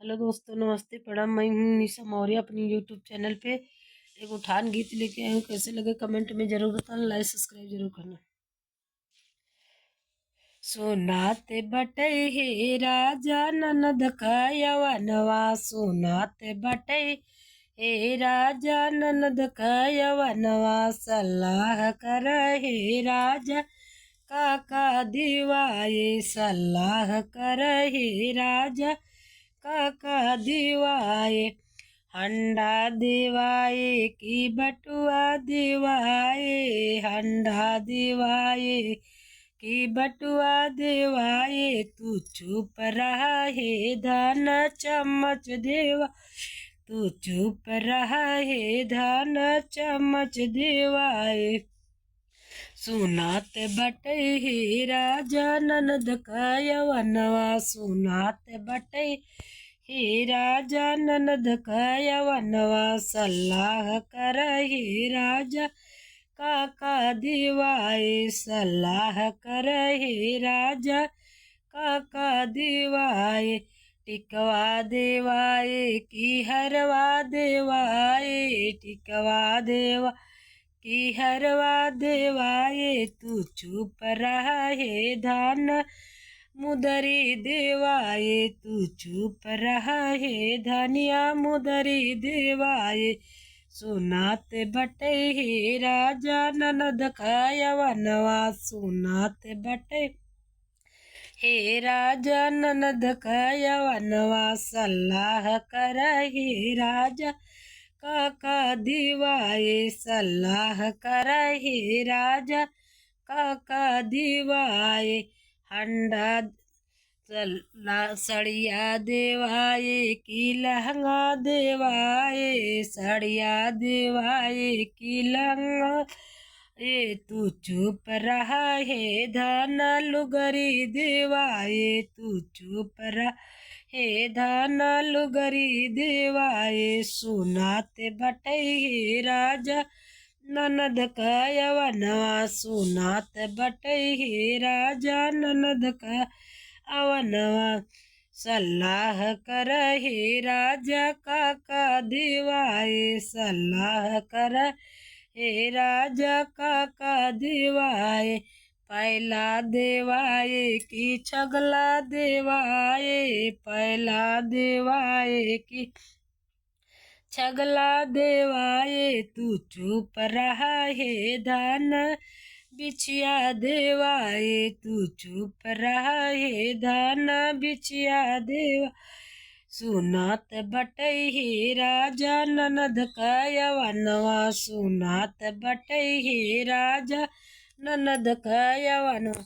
Hello दोस्तों, नमस्ते प्रणाम। मैं हूँ निशा मौर्य अपनी यूट्यूब चैनल पे एक उठान गीत लेके आई हूँ। कैसे लगे कमेंट में जरूर बताना, लाइक सब्सक्राइब जरूर करना। सोनाते बटे हे राजा ननद का यवनवा, सोनाते बटे हे राजा ननद का यवनवा, सलाह कर हे राजा काका दिवाए, सलाह कर हे राजा काका दिवाए। हंडा दिवाए की बटुआ दिवाए, हंडा दिवाए की बटुआ दिवाए। तू चुप रहा है धन चम्मच देवा, तू चुप रहा है धन चम्मच दिवाए। सुनात बटे हे राजा ननद का यवनवा, सुनात बटे हे राजा ननद का यवनवा, सलाह कर हे राजा काका दिवाए, सलाह कर हे राजा काका दिवाए। टिकवा देवाए की हरवा देवाए, टिकवा देवा की हरवा देवाए। तू चुप रहा है धन मुदरी देवाए, तू चुप रहा है धनिया मुदरी देवाए। सुनात बटे हे राजा ननद का यवनवा, सुनात बटे हे राजा ननद का यवनवा, सलाह कर हे राजा काका दिवाए, सलाह कर हे राजा काका दिवाए। हंडा सड़िया देवाए की लहंगा देवाए, सड़िया देवाए की लहंगा। तू चुप रहा है धन लुगरी देवाए, तू चुप रहा हे धन लुगरी देवाए। सुनाते बटे हे राजा ननद का यवनवा, सुनात बटे हे राजा ननद का अवनवा, सलाह कर हे राजा काका दिवाए, सलाह कर हे राजा काका दिवाए। पहला देवाए की छगला देवाए, पहला देवाए की छगला देवाए। तू चुप रहा है धन बिछिया देवाए, तू चुप रहा है धन बिछिया देवा। सुनात बटे हे राजा ननद का यवनवा, सुनात बटे हे राजा ननद का यवनवा।